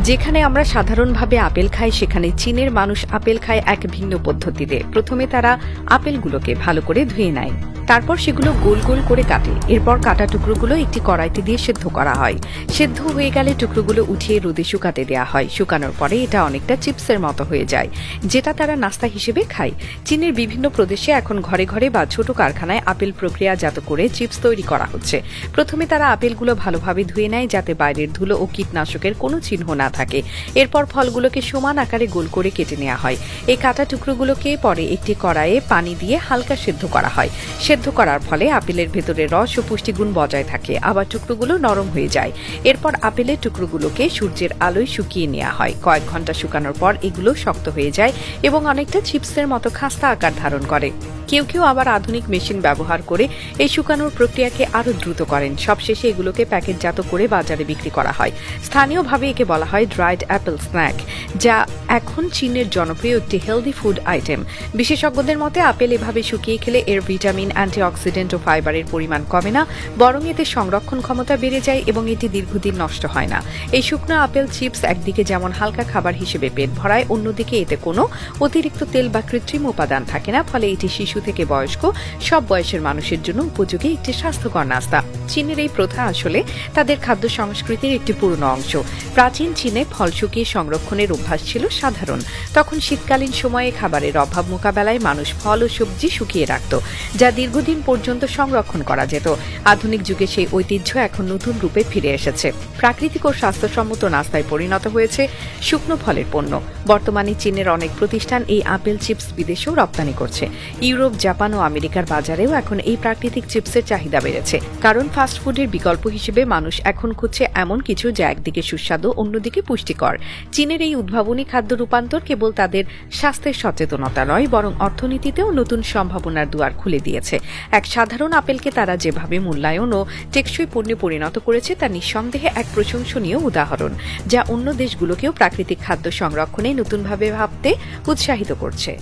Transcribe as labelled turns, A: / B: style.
A: যেখানে আমরা সাধারণভাবে আপেল খাই সেখানে চীনের মানুষ আপেল খায় এক ভিন্ন পদ্ধতিতে। প্রথমে তারা আপেলগুলোকে ভালো করে ধুয়ে নেয়, তারপর সেগুলো গোল গোল করে কাটে। এরপর কাটা টুকরোগুলো একটি কড়াইতে দিয়ে সেদ্ধ করা হয়। সেদ্ধ হয়ে গেলে টুকরোগুলো উঠিয়ে রোদে শুকাতে দেওয়া হয়। শুকানোর পরে এটা অনেকটা চিপসের মতো হয়ে যায়, যেটা তারা নাস্তা হিসেবে খায়। চীনের বিভিন্ন প্রদেশে এখন ঘরে ঘরে বা ছোট কারখানায় আপেল প্রক্রিয়াজাত করে চিপস তৈরি করা হচ্ছে। প্রথমে তারা আপেলগুলো ভালোভাবে ধুয়ে নেয় যাতে বাইরের ধুলো ও কীটনাশকের কোনো চিহ্ন না থাকে। এরপর ফলগুলোকে সমান আকারে গোল করে কেটে নেওয়া হয়। এই কাটা টুকরোগুলোকে পরে একটি কড়াইয়ে পানি দিয়ে হালকা সেদ্ধ করা হয়। সেদ্ধ করার ফলে আপেলের ভেতরে রস ও পুষ্টিগুণ বজায় থাকে, আবার টুকরোগুলো নরম হয়ে যায়। এরপর আপেলের টুকরোগুলোকে সূর্যের আলোয় শুকিয়ে নেওয়া হয়। কয়েক ঘন্টা শুকানোর পর এগুলো শক্ত হয়ে যায় এবং অনেকটা চিপসের মতো খাস্তা আকার ধারণ করে। কেউ কেউ আবার আধুনিক মেশিন ব্যবহার করে এই শুকানোর প্রক্রিয়াকে আরও দ্রুত করেন। সবশেষে এগুলোকে প্যাকেটজাত করে বাজারে বিক্রি করা হয়। স্থানীয়ভাবে একে বলা হয় ড্রাইড অ্যাপেল স্ন্যাক, যা এখন চীনের জনপ্রিয় একটি হেলদি ফুড আইটেম। বিশেষজ্ঞদের মতে আপেল এভাবে শুকিয়ে খেলে এর ভিটামিন, অ্যান্টিঅক্সিডেন্ট ও ফাইবারের পরিমাণ কমে না, বরং এতে সংরক্ষণ ক্ষমতা বেড়ে যায় এবং এটি দীর্ঘদিন নষ্ট হয় না। এই শুকনো আপেল চিপস একদিকে যেমন হালকা খাবার হিসেবে পেট ভরায়, অন্যদিকে এতে কোনো অতিরিক্ত তেল বা কৃত্রিম উপাদান থাকে না, ফলে এটি শিশু থেকে বয়স্ক সব বয়সের মানুষের জন্য উপযোগী একটি স্বাস্থ্যকর নাস্তা। চীনের এই প্রথা আসলে তাদের খাদ্য সংস্কৃতির একটি পুরনো অংশ। প্রাচীন চীনে ফল শুকিয়ে সংরক্ষণের অভ্যাস ছিল সাধারণ। তখন শীতকালীন সময়ে খাবারের অভাব মোকাবেলায় মানুষ ফল ও সবজি শুকিয়ে রাখত, যা দীর্ঘদিন পর্যন্ত সংরক্ষণ করা যেত। আধুনিক যুগে সেই ঐতিহ্য এখন নতুন রূপে ফিরে এসেছে। প্রাকৃতিক ও স্বাস্থ্যসম্মত নাস্তায় পরিণত হয়েছে শুকনো ফলের পণ্য। বর্তমানে চীনের অনেক প্রতিষ্ঠান এই আপেল চিপস বিদেশেও রপ্তানি করছে। ইউরোপ, জাপান ও আমেরিকার বাজারেও এখন এই প্রাকৃতিক চিপসের চাহিদা বেড়েছে, কারণ ফাস্টফুডের বিকল্প হিসেবে মানুষ এখন খুঁজছে এমন কিছু যা একদিকে সুস্বাদু, অন্যদিকে পুষ্টিকর। চীনের এই উদ্ভাবনী খাদ্য রূপান্তর কেবল তাদের স্বাস্থ্যের সচেতনতা নয়, বরং অর্থনীতিতেও নতুন সম্ভাবনার দুয়ার খুলে দিয়েছে। এক সাধারণ আপেলকে তারা যেভাবে মূল্যায়ন ও টেকসই পণ্যে পরিণত করেছে তা নিঃসন্দেহে এক প্রশংসনীয় উদাহরণ, যা অন্য দেশগুলোকেও প্রাকৃতিক খাদ্য সংরক্ষণে নতুনভাবে ভাবতে উৎসাহিত করছে।